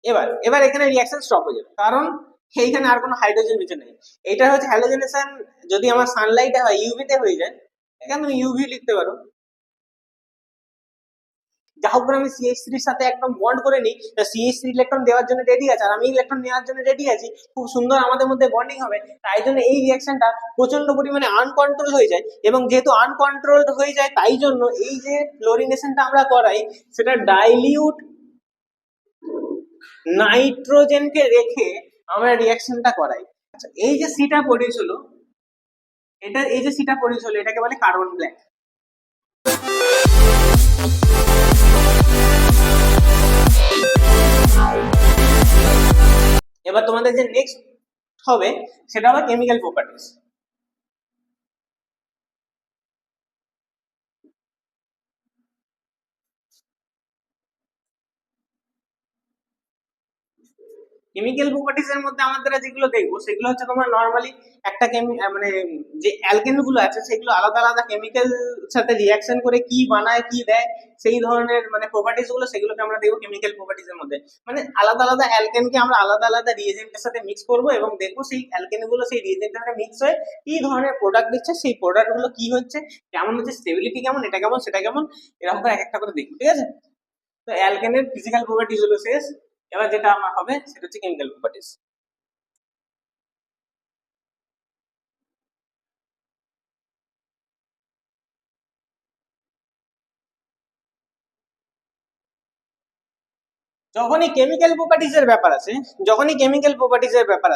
এবার এবার এখানে রিয়াকশন স্টপ হয়ে যাবে, কারণ এইখানে আর কোনো হাইড্রোজেন কিছু নেই। এটা হচ্ছে হ্যালোজেনেশন। যদি আমার সানলাইটে হয়, ইউভিতে হয়ে যায়, এখানে তুমি ইউভি লিখতে পারো। যা হোক করে আমি CH3 এর সাথে একদম বন্ড করে নিই, CH3 ইলেকট্রন দেওয়ার জন্য রেডি আছে আর আমি ইলেকট্রন নেওয়ার জন্য রেডি আছি, খুব সুন্দর আমাদের মধ্যে বন্ডিং হবে। তাই জন্য এই রিয়াকশনটা প্রচন্ড পরিমাণে আনকন্ট্রোল হয়ে যায়, এবং যেহেতু আনকন্ট্রোলড হয়ে যায় তাই জন্য এই যে ফ্লোরিনেশনটা আমরা করাই সেটা ডাইলিউট নাইট্রোজেনকে রেখে আমরা রিয়াকশনটা করাই। আচ্ছা, এই যে সিটা পড়েছিল, এই যে সিটা পড়েছিল এটাকে বলে কার্বন ব্ল্যাক। এবার তোমাদের যে নেক্সট হবে সেটা হবে কেমিক্যাল প্রপার্টিজ। কেমিক্যাল প্রপার্টিজ এর মধ্যে আমরা যেগুলো দেখবো সেগুলো হচ্ছে তোমার নরমালি একটা মানে যে অ্যালকেন গুলো আছে সেগুলো আলাদা আলাদা কেমিক্যাল সাথে রিয়াকশন করে কি বানায় কি দেয় সেই ধরনের মানে প্রপার্টিজ গুলো, সেগুলোকে আমরা দেখবো কেমিক্যাল প্রপার্টিজ এর মধ্যে। মানে আলাদা আলাদা অ্যালকেনকে আমরা আলাদা আলাদা রিয়েজেন্টের সাথে মিক্স করবো এবং দেখবো সেই অ্যালকেন গুলো সেই রিয়েজেন্টের সাথে মিক্স হয়ে কি ধরনের প্রোডাক্ট দিচ্ছে, সেই প্রোডাক্ট গুলো কি হচ্ছে, কেমন হচ্ছে, স্টেবিলিটি কেমন, এটা কেমন সেটা কেমন, এরকম করে এক একটা করে দেখবো। ঠিক আছে, তো অ্যালকেনের ফিজিক্যাল প্রপার্টিজ হলো শেষ। এবার যেটা আমার হবে সেটা হচ্ছে কেমিক্যাল প্রপার্টিজ। যখনই কেমিক্যাল প্রপার্টিজ এর ব্যাপার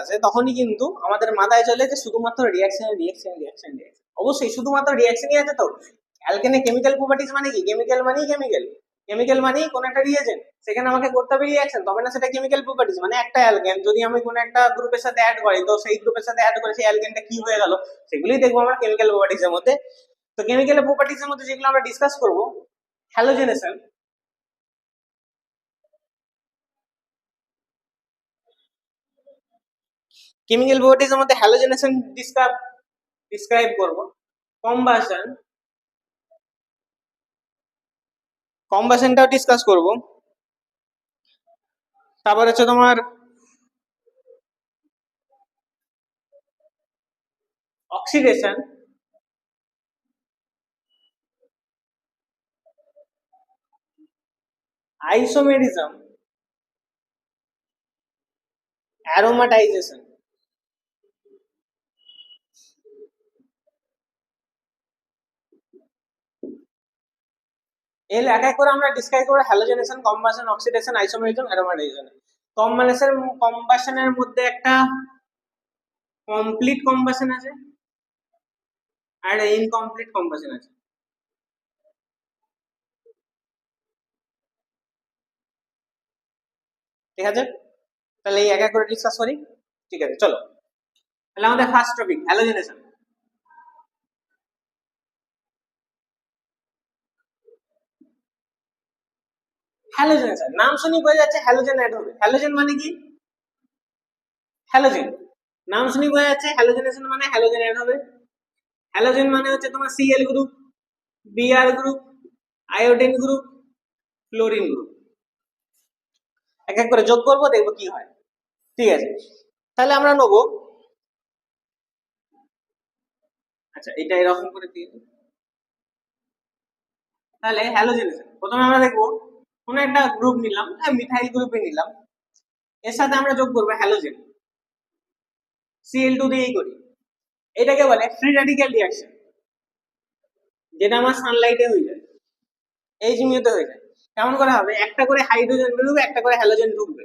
আছে, তখনই কিন্তু আমাদের মাথায় চলে যে শুধুমাত্র রিয়াকশন রিয়াকশন রিয়াকশন রিয়াকশন। অবশ্যই শুধুমাত্র রিয়াকশনই আছে তো। অ্যালকেনে কেমিক্যাল প্রপার্টিজ মানে কি? কেমিক্যাল মানেই কেমিক্যাল, কেমিক্যাল মানেই কোন একটা রিয়েজেন্ট, সেখানে আমাকে করতে হবে রিয়াকশন, তবে না সেটা কেমিক্যাল প্রপার্টিজ। মানে একটা অ্যালকেন যদি আমি কোনো একটা গ্রুপের সাথে অ্যাড করি, তো সেই গ্রুপের সাথে অ্যাড করে সেই অ্যালকেনটা কি হয়ে গেল সেগুলোই দেখবো আমরা কেমিক্যাল প্রপার্টিজ এর মধ্যে। তো কেমিক্যাল প্রপার্টিজ এর মধ্যে যেগুলো আমরা ডিসকাস করবো, হ্যালোজেনেশন। কেমিক্যাল প্রপার্টিজ এর মধ্যে হ্যালোজেনেশন ডিসক্রাইব করব। কম্বাসন, কম্বাসনটাও ডিসকাস করব। তারপর হচ্ছে তোমার অক্সিডেশন, আইসোমেরিজম, অ্যারোমাটাইজেশন। এর এক এক করে আমরা ডিসক্রাইব করব হ্যালোজেনেশন, কম্বাসন, অক্সিডেশন, আইসোমেরিজম, অ্যারোমাটাইজেশন। কম্বাসনের মধ্যে একটা কমপ্লিট কম্বাসন আছে আর ইনকমপ্লিট কম্বাসন আছে। ঠিক আছে, তাহলে এই এক এক করে ডিসকাস করি। ঠিক আছে, চলো। তাহলে আমাদের ফার্স্ট টপিক হ্যালোজেনেশন। হ্যালোজেনেশন নাম শুনি বোঝা যাচ্ছে হ্যালোজেন অ্যাড হবে। হ্যালোজেন মানে কি? হ্যালোজেন নাম শুনি বোঝা যাচ্ছে হ্যালোজেনেশন মানে হ্যালোজেন অ্যাড হবে। হ্যালোজেন মানে হচ্ছে তোমার Cl group, Br group, iodine group, chlorine group. এক এক করে যোগ করবো, দেখবো কি হয়। ঠিক আছে, তাহলে আমরা নেবো। আচ্ছা, এটা এরকম করে দিয়ে তাহলে হ্যালোজেনেশন প্রথমে আমরা দেখবো কোন একটা গ্রুপ নিলাম, মিথাইল গ্রুপে নিলাম, এর সাথে আমরা যোগ করবো হ্যালোজেন, Cl2 দিয়েই করি। এটাকে বলে ফ্রি রেডিক্যাল রিঅ্যাকশন, যেটা আমার সানলাইটে হয়ে যায়, এইচমিউতে হয়ে যায়। কেমন করে হবে? একটা করে হাইড্রোজেন বেরোবে, একটা করে হ্যালোজেন ঢুকবে,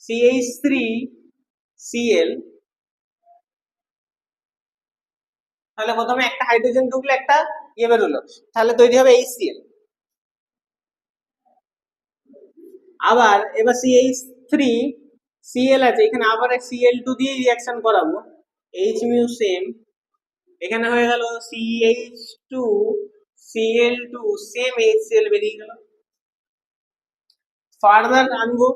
CH3Cl। তাহলে প্রথমে একটা হাইড্রোজেন ঢুকলে একটা ইয়ে বেরোলো, তাহলে তৈরি হবে HCl। আবার এবার CH3Cl আছে, এখানে আবার Cl2 দিয়ে রিঅ্যাকশন করাবো, H মিউ সেম, এখানে হয়ে গেল CH2Cl2 সেম HCl বেরিয়ে গেল। ফার্দার আনবো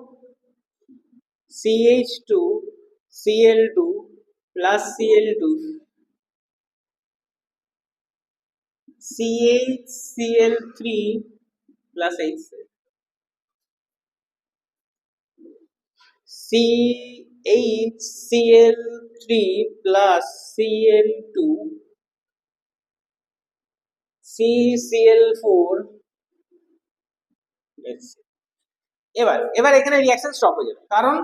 CH2Cl2 plus Cl2 CHCl3 plus HCl। CHCl3 plus Cl2 CCl4। এবার এবার এখানে রিঅ্যাকশন স্টপ হয়ে যাবে, কারণ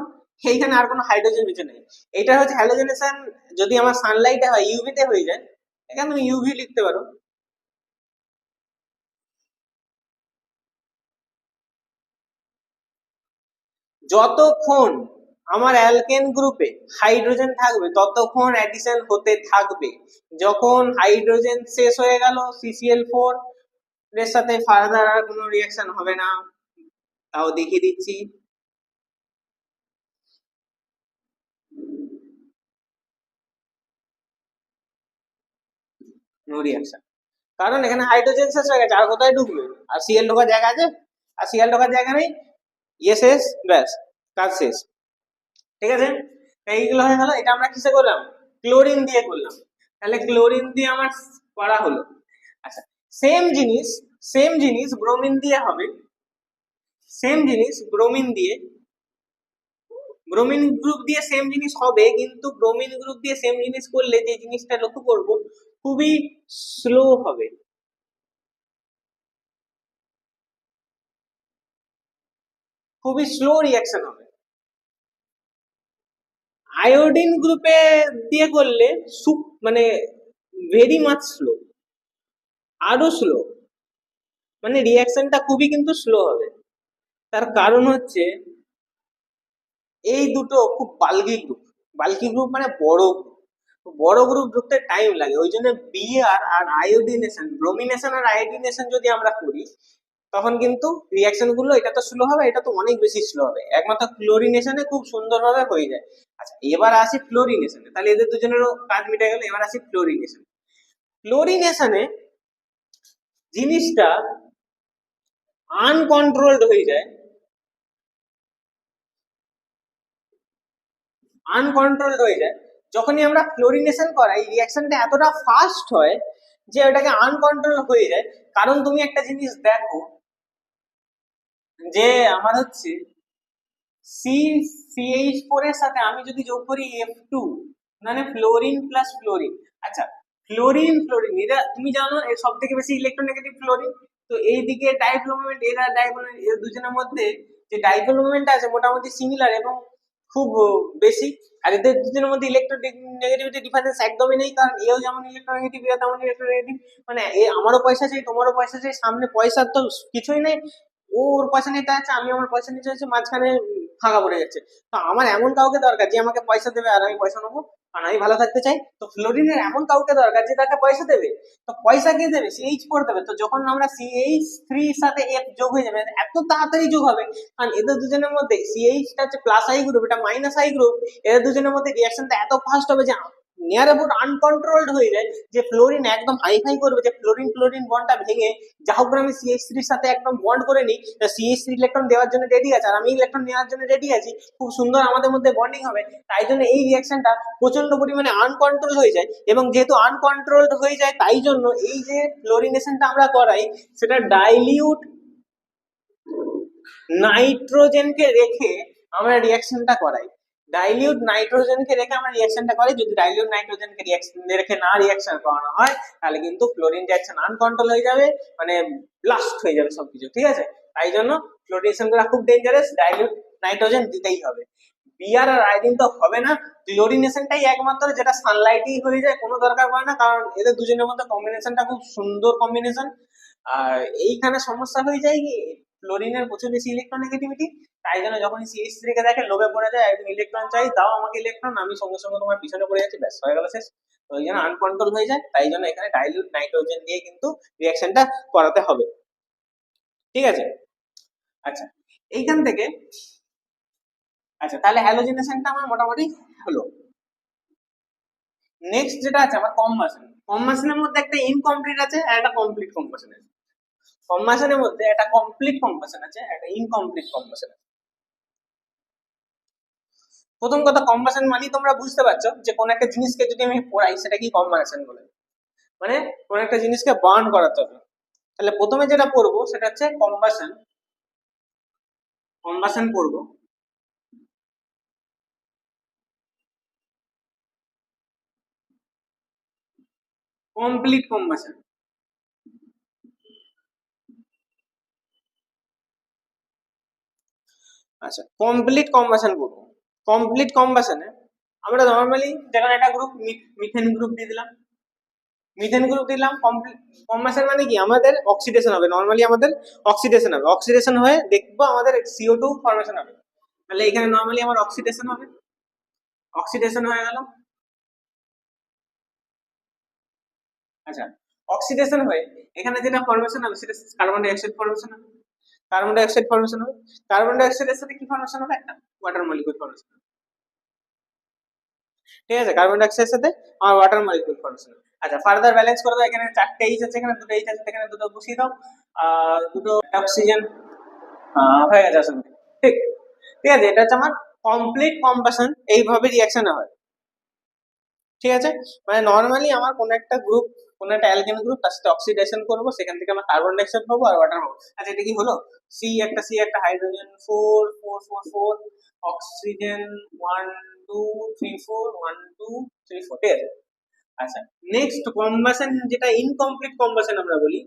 এইখানে আর কোনো হাইড্রোজেন বেঁচে নেই। এটা হচ্ছে হ্যালোজেনেশন। যদি আমার সানলাইটে হয়, ইউভি তে হয়ে যায়, এখানে তুমি ইউভি লিখতে পারো। যতক্ষণ আমার অ্যালকেন গ্রুপে হাইড্রোজেন থাকবে ততক্ষণ অ্যাডিশন হতে থাকবে। যখন হাইড্রোজেন শেষ হয়ে গেল, CCl4 এর সাথে ফার্দার আর কোনো রিঅ্যাকশন হবে না। তাও দেখিয়ে দিচ্ছি। নো রিঅ্যাকশন, কারণ এখানে হাইড্রোজেন শেষ হয়ে গেছে, আর কোথায় ঢুকবে? আর সিএল ঢোকার জায়গা আছে? আর সিএল ঢোকার জায়গা নেই। ইয়ে শেষ, ব্যাস কাজ শেষ। ঠিক আছে, এইগুলো হয়ে গেল। এটা আমরা কিসে করলাম? ক্লোরিন দিয়ে করলাম। তাহলে ক্লোরিন দিয়ে আমার করা হলো। আচ্ছা, সেম জিনিস ব্রোমিন দিয়ে হবে। সেম জিনিস ব্রোমিন গ্রুপ দিয়ে সেম জিনিস হবে, কিন্তু ব্রোমিন গ্রুপ দিয়ে সেম জিনিস করলে যে জিনিসটা লক্ষ্য করব, খুবই স্লো হবে। খুবই স্লো রিঅ্যাকশন হবে। আয়োডিন গ্রুপে দিয়ে করলে মানে ভেরি মাচ স্লো, আরো স্লো, মানে রিঅ্যাকশনটা খুবই কিন্তু স্লো হবে। তার কারণ হচ্ছে এই দুটো খুব বাল্কি গ্রুপ মানে বড় গ্রুপ। বড় গ্রুপ ঢুকতে টাইম লাগে, ওই জন্য বিআর আর আয়োডিনেশন, ব্রোমিনেশন আর আয়োডিনেশন যদি আমরা করি, তখন কিন্তু রিঅ্যাকশন গুলো এটা তো স্লো হবে, এটা তো অনেক বেশি স্লো হবে। একমাত্র ক্লোরিনেশনে খুব সুন্দরভাবে হয়ে যায়। আচ্ছা, এবার আসি ফ্লোরিনেশনে। তাহলে এদের দুজনেরও কাজ মিটে গেল। এবার আসি ফ্লোরিনেশন। ফ্লোরিনেশনে জিনিসটা আনকন্ট্রোলড হয়ে যায়। যখনই আমরা ফ্লোরিনেশন করাই, রিঅ্যাকশনটা এতটা ফাস্ট হয় যে ওটাকে আনকন্ট্রোল হয়ে যায়। কারণ তুমি একটা জিনিস দেখো, যে আমার হচ্ছে CH4 এর সাথে আমি যদি যোগ করি F2, মানে ফ্লোরিন প্লাস ফ্লোরিন। আচ্ছা, ফ্লোরিন এরা তুমি জানো এর সব থেকে বেশি ইলেকট্রোনেগেটিভ ফ্লোরিন। তো এইদিকে ডাইপোল মোমেন্ট, এর দুজনের মধ্যে যে ডাইপোল মোমেন্ট আছে মোটামুটি সিমিলার এবং খুব বেশি। আর এদের দুজনের মধ্যে ইলেকট্রোনেগেটিভিটি ডিফারেন্স একদমই নেই, কারণ এও যেমন ইলেকট্রোনেগেটিভ, এও তেমন ইলেকট্রোনেগেটিভ। মানে আমারও পয়সা চাই, তোমারও পয়সা চাই, সামনে পয়সার তো কিছুই নেই। ওর পয়সা নিতে আছে, আমি আমার পয়সা নিতে চাইছি, মাঝখানে ফাঁকা পড়ে যাচ্ছে। তো আমার এমন কাউকে দরকার যে আমাকে পয়সা দেবে আর আমি পয়সা নেবো, কারণ আমি ভালো থাকতে চাই। তো ফ্লোরিনের এমন কাউকে দরকার যে তাকে পয়সা দেবে। তো পয়সা কে দেবে? CH4 দেবে। তো যখন আমরা CH3 এর সাথে F যোগ হয়ে যাবে, এত তাড়াতাড়ি যোগ হবে, কারণ এদের দুজনের মধ্যে CH টা হচ্ছে প্লাস আই গ্রুপ, এটা মাইনাস আই গ্রুপ। এদের দুজনের মধ্যে রিঅ্যাকশনটা এত ফাস্ট হবে যে নিয়ার অ্যাবাউট আনকন্ট্রোলড হয়ে যায়। যে ফ্লোরিন একদম হাইফাই করবে, যে ফ্লোরিন ক্লোরিন বন্ডটা ভেঙে যা হোক আমি CH3 এর সাথে একদম বন্ড করে নিই, CH3 ইলেকট্রন দেওয়ার জন্য রেডি আছে আর আমি ইলেকট্রন নেওয়ার জন্য রেডি আছি, খুব সুন্দর আমাদের মধ্যে বন্ডিং হবে। তাই জন্য এই রিঅ্যাকশনটা প্রচন্ড পরিমাণে আনকন্ট্রোল হয়ে যায়, এবং যেহেতু আনকন্ট্রোলড হয়ে যায় তাই জন্য এই যে ফ্লোরিনেশনটা আমরা করাই, সেটা ডাইলিউট নাইট্রোজেনকে রেখে আমরা রিঅ্যাকশনটা করাই। ডাইলিউট নাইট্রোজেনকে রেখে আমরা রিঅ্যাকশনটা করি। যদি ডাইলিউট নাইট্রোজেনকে রেখে না রিঅ্যাকশন করানো হয়, তাহলে কিন্তু ক্লোরিন রিঅ্যাকশন আনকন্ট্রোল হয়ে যাবে, মানে ব্লাস্ট হয়ে যাবে সবকিছু। ঠিক আছে, তাই জন্য ফ্লোরিনেশন করা খুব ডেঞ্জারাস, ডাইলিউট নাইট্রোজেন দিতেই হবে। বিআর আর আয়োডিন তো হবে না, ক্লোরিনেশনটাই একমাত্র যেটা সানলাইটেই হয়ে যায়, কোনো দরকার পড়ে না, কারণ এদের দুজনের মধ্যে কম্বিনেশনটা খুব সুন্দর কম্বিনেশন। আর এইখানে সমস্যা হয়ে যায় কি, ফ্লোরিনের প্রচুর বেশি ইলেকট্রোনেগেটিভিটি। তাই জন্য যখন CH3 কে দেখে লোভে পড়ে যায়, একদম ইলেকট্রন চাই, দাও আমাকে ইলেকট্রন, আমি সঙ্গে সঙ্গে তোমার পিছনে পড়ে যাচ্ছি, ব্যাস হয়ে গেল শেষ। তো ওই জন্য আনকন্ট্রোল হয়ে যায়, তাই জন্য এখানে ডাইলিউট নাইট্রোজেন দিয়ে কিন্তু রিঅ্যাকশনটা করাতে হবে। ঠিক আছে, আচ্ছা এইখান থেকে, আচ্ছা তাহলে হ্যালোজেনেশনটা আমার মোটামুটি হলো। নেক্সট যেটা আছে আমার কম্বাসন। কম্বাসনের মধ্যে একটা ইনকমপ্লিট আছে আর একটা কমপ্লিট কম্বাসন আছে। কম্বাসনের মধ্যে একটা কমপ্লিট কম্বাসন আছে, একটা ইনকমপ্লিট কম্বাসন আছে। প্রথম কথা, কম্বাসন মানে তোমরা বুঝতে পারছো যে কোন একটা জিনিসকে যদি আমি পোড়াই সেটা কি কম্বাসন বলে, মানে কোন একটা জিনিসকে বার্ন করাতে হবে। তাহলে প্রথমে যেটা পড়বো সেটা হচ্ছে কম্বাসন। কম্বাসন পড়বো। Complete combustion. আচ্ছা, কমপ্লিট কম্বাসন করবো। কমপ্লিট কম্বাসনে আমরা নর্মালি যেখানে একটা গ্রুপ মিথেন গ্রুপ দিয়ে দিলাম, মিথেন গ্রুপ দিলাম, কমপ্লিট কম্বাসন মানে কি আমাদের অক্সিডেশন হবে, নর্মালি আমাদের অক্সিডেশন হবে, অক্সিডেশন হয়ে দেখবো আমাদের CO2 ফর্মেশন হবে। তাহলে এখানে নর্মালি আমার অক্সিডেশন হবে, অক্সিডেশন হয়ে গেল। আচ্ছা, অক্সিডেশন হয়ে এখানে যেটা ফর্মেশন হবে সেটা কার্বন ডাই অক্সাইড ফর্মেশন হবে, কার্বন ডাই অক্সাইড ফর্মেশন হবে, কার্বন ডাই অক্সাইডের সাথে কি ফর্মেশন হবে, একটা ওয়াটার মলিকুল ফর্মেশন হবে। ঠিক আছে, কার্বন ডাই অক্সাইডের সাথে আমার ওয়াটার মলিকুল ফর্মেশন হবে। আচ্ছা, ফার্দার ব্যালেন্স করে দাও, এখানে 4টে এইচ আছে, এখানে 2টো এইচ আছে, এখানে 2টো বসিয়ে দাও, দুটো অক্সিজেন হয়ে গেছে আসলে। ঠিক, ঠিক আছে, এটা হচ্ছে আমার কমপ্লিট কম্বাসন, এইভাবে রিঅ্যাকশন হয়। ঠিক আছে, মানে নর্মালি আমার কোন একটা গ্রুপ, কোন একটা অ্যালকেন গ্রুপ, তার সাথে অক্সিডেশন করবো, সেখান থেকে আমরা কার্বন ডাই অক্সাইড পাবো আর ওয়াটার পাবো। আচ্ছা, এটা কি হলো, সি একটা হাইড্রোজেন 4 4 4 4, অক্সিজেন 1 2 3 4 1 2 3 4, ঠিক আছে। আচ্ছা, নেক্সট কম্বাসন যেটা ইনকমপ্লিট কম্বাসন আমরা বলি,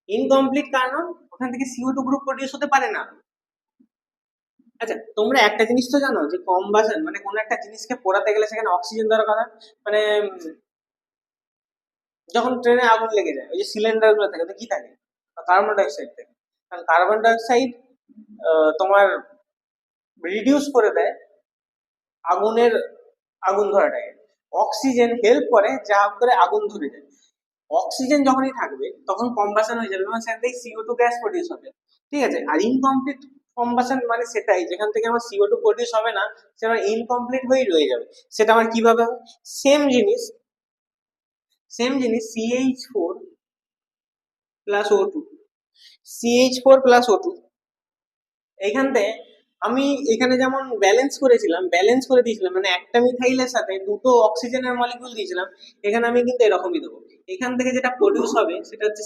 ইনকমপ্লিট কারণ ওখান থেকে CO2 গ্রুপ প্রডিউস হতে পারে না। আচ্ছা, তোমরা একটা জিনিস তো জানো যে কম্বাসন মানে কোন একটা জিনিসকে পোড়াতে গেলে সেখানে অক্সিজেন দরকার হয়, মানে যখন ট্রেনে আগুন লেগে যায় ওই যে সিলিন্ডার গুলো থাকে তো কি থাকে, কার্বন ডাই অক্সাইড থাকে। কারণ কার্বন ডাই অক্সাইড তোমার রিডিউস করে দেয় আগুনের, আগুন ধরাটাকে। অক্সিজেন হেল্প করে যা করে আগুন ধরে যায়। অক্সিজেন যখনই থাকবে তখন কম্বাসন হয়ে যাবে এবং সেখান থেকে CO2 গ্যাস প্রডিউস হবে। ঠিক আছে, আর ইনকমপ্লিট কম্বাসন মানে সেটাই যেখান থেকে আমার CO2 প্রডিউস হবে না, সেটা ইনকমপ্লিট হয়েই রয়ে যাবে। সেটা আমার কিভাবে হবে, সেম জিনিস, সেম জিনিস CH4 plus O2, CH4 plus O2, এইখান থেকে আমি এখানে যেমন ব্যালেন্স করেছিলাম, ব্যালেন্স করে দিয়েছিলাম, মানে একটা মিথাইলের সাথে 2টো অক্সিজেনের মলিকুল দিয়েছিলাম, এখানে আমি কিন্তু এরকমই দেবো। এখান থেকে যেটা প্রডিউস হবে সেটা হচ্ছে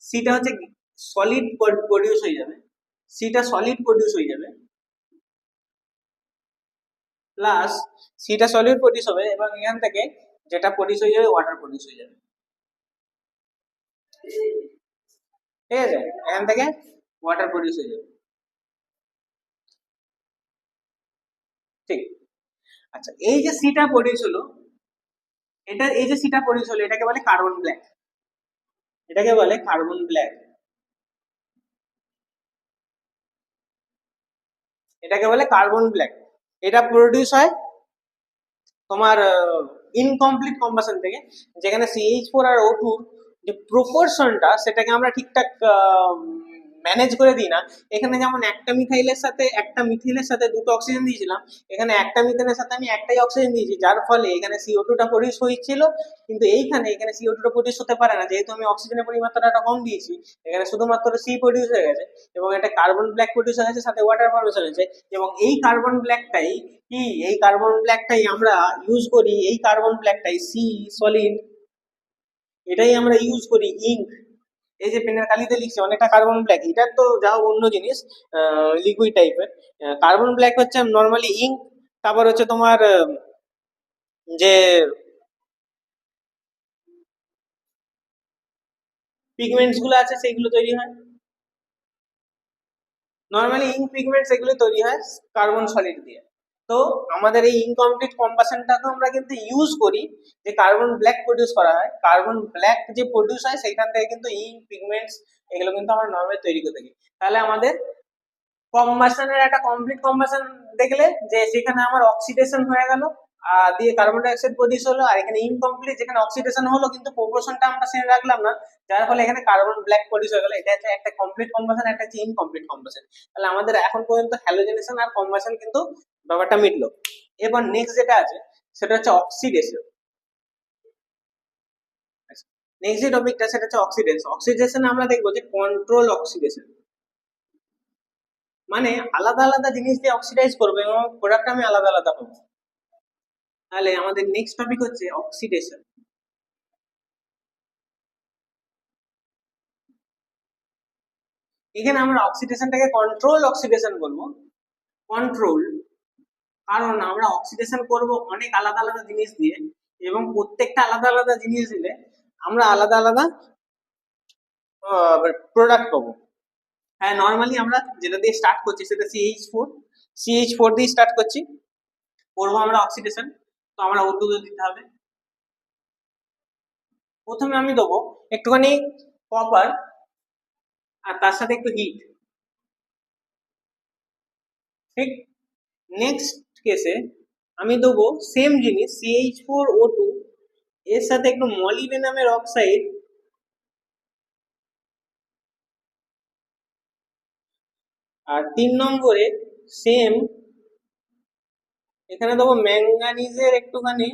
সিটা হচ্ছে সলিড প্রডিউস হয়ে যাবে, সিটা সলিড প্রডিউস হয়ে যাবে, প্লাস সিটা সলিড প্রডিউস হবে এবং এখান থেকে যেটা প্রডিউস হয়ে যাবে ওয়াটার প্রডিউস হয়ে যাবে। ঠিক আছে, এখান থেকে ওয়াটার প্রডিউস হয়ে যাবে। ঠিক, আচ্ছা, এই যে সিটা প্রডিউস হলো, এটা এই যে সিটা প্রডিউস হলো এটাকে বলে কার্বন ব্ল্যাক, এটাকে বলে কার্বন ব্ল্যাক, এটাকে বলে কার্বন ব্ল্যাক। এটা প্রডিউস হয় তোমার ইনকমপ্লিট কম্বাসন থেকে, যেখানে CH4 আর O2 যে প্রপোর্শনটা সেটাকে আমরা ঠিকঠাক ম্যানেজ করে দিই না। এখানে যেমন একটা মিথাইলের সাথে একটা মিথিলের সাথে 2টো অক্সিজেন দিয়েছিলাম, এখানে একটা মিথেনের সাথে আমি একটাই অক্সিজেন দিয়েছি, যার ফলে এখানে CO2 টা প্রডিউস হয়েছিল, কিন্তু এখানে CO2 টা প্রডিউস হতে পারে না, যেহেতু আমি অক্সিজেনের পরিমাত্রাটা কম দিয়েছি। এখানে শুধুমাত্র C প্রডিউস হয়ে গেছে এবং একটা কার্বন ব্ল্যাক প্রডিউস হয়ে গেছে, সাথে ওয়াটার ফর্মেশন হয়েছে। এবং এই কার্বন ব্ল্যাকটাই কি, এই কার্বন ব্ল্যাকটাই আমরা ইউজ করি, এই কার্বন ব্ল্যাকটাই সলিড, এটাই আমরা ইউজ করি ইঙ্ক। এই যে পেনের কালিতে লিখছি অনেকটা কার্বন ব্ল্যাক, এটা তো যাও অন্য জিনিস, লিকুইড টাইপের। কার্বন ব্ল্যাক হচ্ছে নর্মালি ইঙ্ক, তারপর হচ্ছে তোমার যে পিগমেন্টস গুলো আছে সেইগুলো তৈরি হয়, নর্মালি ইঙ্ক পিগমেন্টস এগুলো তৈরি হয় কার্বন সলিড দিয়ে। তো আমাদের এই ইনকমপ্লিট কম্বাসনটাকে আমরা কিন্তু ইউজ করি যে কার্বন ব্ল্যাক প্রডিউস করা হয়, কার্বন ব্ল্যাক যে প্রডিউস হয় সেইখান থেকে কিন্তু ইঙ্ক পিগমেন্টস এগুলো কিন্তু আমরা নর্মালি তৈরি করে থাকি। তাহলে আমাদের কম্বাসনের একটা কমপ্লিট কম্বাসন দেখলে যে সেখানে আমার অক্সিডেশন হয়ে গেল, দিয়ে কার্বন ডাই অক্সাইড প্রডিউস হলো, আর এখানে ইনকমপ্লিট যেখানে অক্সিডেশন হলো কিন্তু প্রপোর্শনটা আমরা সেম রাখলাম না, যার ফলে এখানে কার্বন ব্ল্যাক প্রডিউস হয়ে গেল। এটা হচ্ছে একটা কমপ্লিট কম্বাসন, একটা হচ্ছে ইনকমপ্লিট কম্বাসন। তাহলে আমাদের এখন পর্যন্ত হ্যালোজেনেশন আর কম্বাসন কিন্তু ব্যাপারটা মিটলো। এবার নেক্সট যেটা আছে সেটা হচ্ছে অক্সিডেশন। নেক্সট যে টপিকটা সেটা হচ্ছে অক্সিডেশন। অক্সিডেশনে আমরা দেখবো যে কন্ট্রোল অক্সিডেশন, মানে আলাদা আলাদা জিনিস দিয়ে অক্সিডাইজ করবে এবং প্রোডাক্ট আমি আলাদা আলাদা পাবো। তাহলে আমাদের নেক্সট টপিক হচ্ছে অক্সিডেশন। এখানে আমরা অক্সিডেশনটাকে কন্ট্রোল অক্সিডেশন বলবো, কন্ট্রোল কারণ আমরা অক্সিডেশন করব অনেক আলাদা আলাদা জিনিস দিয়ে, এবং প্রত্যেকটা আলাদা আলাদা জিনিস দিলে আমরা আলাদা আলাদা প্রোডাক্ট পাবো। হ্যাঁ, নর্মালি আমরা যেটা দিয়ে স্টার্ট করছি সেটা CH4 দিয়ে স্টার্ট করছি, করবো আমরা অক্সিডেশন। তো আমরা O2 দিতে হবে। প্রথমে আমি দেবো একটুখানি কপার, আর তার সাথে একটু হিট, ঠিক। নেক্সট কেসে আমি দেবো সেম জিনিস CH4O2 এর সাথে একটু মলিবেনামের অক্সাইড, আর 3 নম্বরে সেম এখানে দেবো ম্যাঙ্গানিজের একটুখানি,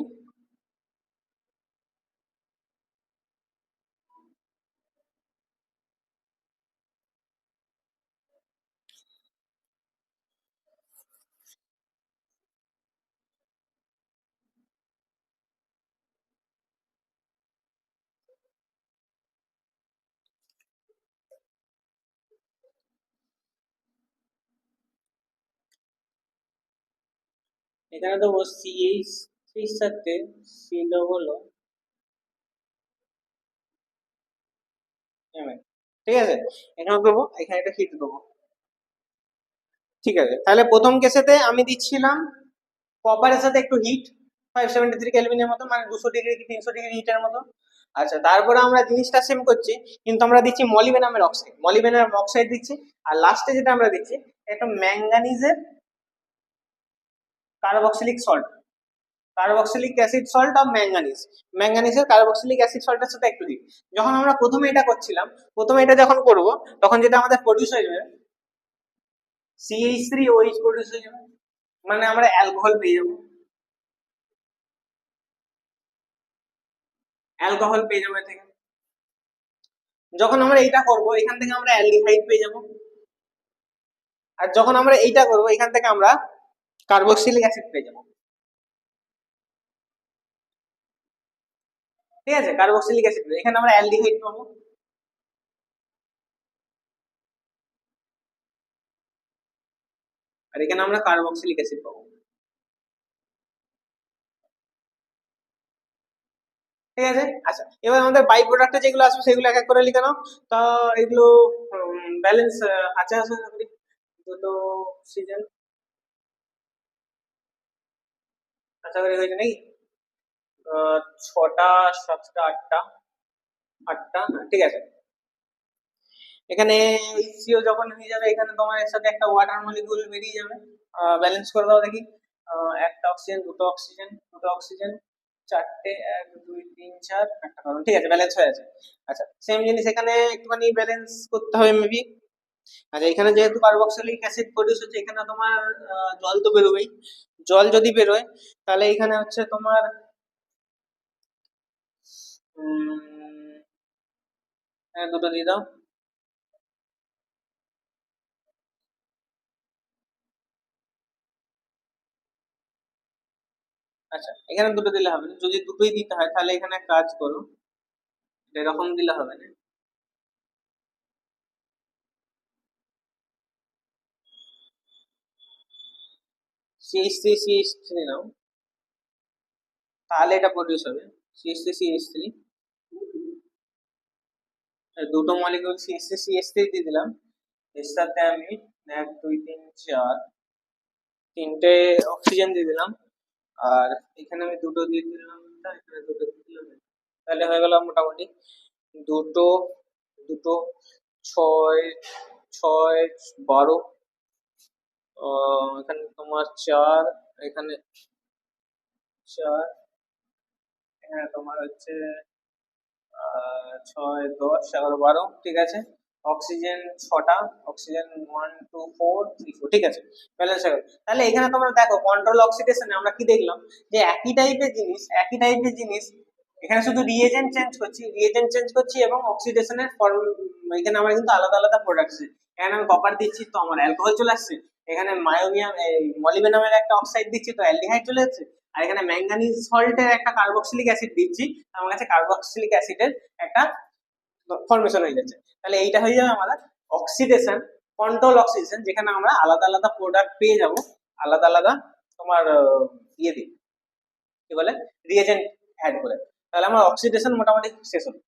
এখানে দেবো CH3 সাথে সি ডবল, ঠিক আছে। এখানে দেবো, এখানে একটা হিট দেবো, ঠিক আছে। তাহলে প্রথম কেসেতে আমি দিচ্ছিলাম কপারের সাথে একটু হিট, 573 কেলভিনের মতো, মানে 200 ডিগ্রি কি 300 ডিগ্রি হিটের মতো। আচ্ছা, তারপরে আমরা জিনিসটা সেম করছি, কিন্তু আমরা দিচ্ছি মলিবেনামের অক্সাইড দিচ্ছি, আর লাস্টে যেটা আমরা দিচ্ছি একটা ম্যাঙ্গানিজের carboxylic salt, carboxylic acid salt of ম্যাঙ্গানিজের কার্বক্সিলিক অ্যাসিড সল্টের সাথে একটু হিট। যখন আমরা প্রথমে এটা করছিলাম, প্রথমে এটা যখন করব, তখন যেটা আমাদের প্রডিউস হয়ে যাবে CH3OH প্রডিউস হয়ে যাবে, মানে আমরা অ্যালকোহল পেয়ে যাবো, এ থেকে। যখন আমরা এইটা করব, এখান থেকে আমরা অ্যালডিহাইড পেয়ে যাব, আর যখন আমরা এইটা করব, এখান থেকে আমরা কার্বক্সিলিক অ্যাসিড পেয়ে যাব, ঠিক আছে। কার্বক্সিলিক অ্যাসিড, এখানে আমরা অ্যালডিহাইড পাবো, আর এখানে আমরা কার্বক্সিলিক অ্যাসিড পাবো, ঠিক আছে। আচ্ছা, এবার আমাদের বাই প্রোডাক্টে যেগুলো আসবে সেগুলো এক এক করে লিখে নাও। তা এগুলো ব্যালেন্স আছে আছে দুটো অক্সিজেন, আশা করি হয়েছে নাকি? 6টা 7টা 8টা, ঠিক আছে। এখানে সিও যখন হয়ে যাবে, এখানে তোমার এর সাথে একটা ওয়াটার মলিকিউল বেরিয়ে যাবে। ব্যালেন্স করে দাও দেখি। একটা অক্সিজেন, দুটো অক্সিজেন, 4টে, 1 2 3 4, একটা কার্বন, ঠিক আছে, ব্যালেন্স হয়ে আছে। আচ্ছা, সেম জিনিস এখানে একটুখানি ব্যালেন্স করতে হবে মেবি। আচ্ছা, এখানে যেহেতু কার্বক্সিলিক অ্যাসিড প্রডিউস হচ্ছে, এখানে তোমার জল তো বেরোবেই। জল যদি বেরোয়, তাহলে এখানে হচ্ছে তোমার দুটো দিয়ে দাও। আচ্ছা, এখানে দুটো দিলে হবে না, যদি দুটোই দিতে হয় তাহলে এখানে এক কাজ করো, এরকম দিলে হবে না, CH3 নাও, তাহলে এটা প্রডিউস হবে। CH3 দুটো মলিকিউল CH3 দিয়ে দিলাম, এর সাথে আমি 1 2 3 4 তিনটে অক্সিজেন দিয়ে দিলাম, আর এখানে আমি দুটো দিয়ে দিলাম, এখানে দুটো দিয়ে দিলাম, তাহলে হয়ে গেল মোটামুটি দুটো দুটো 6 6 12, এখানে তোমার 4, এখানে 4, এখানে তোমার হচ্ছে 6 10 11 12, ঠিক আছে। অক্সিজেন 6টা, অক্সিজেন 1 2 4 3 4, ঠিক আছে, ব্যালেন্স হয়ে গেল। তাহলে এখানে তোমরা দেখো কন্ট্রোল অক্সিডেশনে আমরা কি দেখলাম, যে একই টাইপের জিনিস এখানে শুধু রিএজেন্ট চেঞ্জ করছি এবং অক্সিডেশনের ফর্ম, এখানে আমরা কিন্তু আলাদা আলাদা প্রোডাক্ট, এখানে আমি কপার দিচ্ছি তো আমার অ্যালকোহল চলে আসছে, এখানে মায়োনিয়াম মলিবেনামের একটা অক্সাইড দিচ্ছি তো অ্যালডিহাইড চলে যাচ্ছে, আর এখানে ম্যাঙ্গানিজ সল্টের একটা কার্বক্সিলিক অ্যাসিড দিচ্ছি, আমার কাছে কার্বক্সিলিক অ্যাসিডের একটা ফর্মেশন হয়ে যাচ্ছে। তাহলে এইটা হয়ে যাবে আমাদের অক্সিডেশন, কন্ট্রোল অক্সিডেশন, যেখানে আমরা আলাদা আলাদা প্রোডাক্ট পেয়ে যাব, আলাদা আলাদা তোমার ইয়ে দিই, কি বলে, রিয়েজেন্ট অ্যাড করে, তাহলে আমার অক্সিডেশন মোটামুটি শেষ হলো।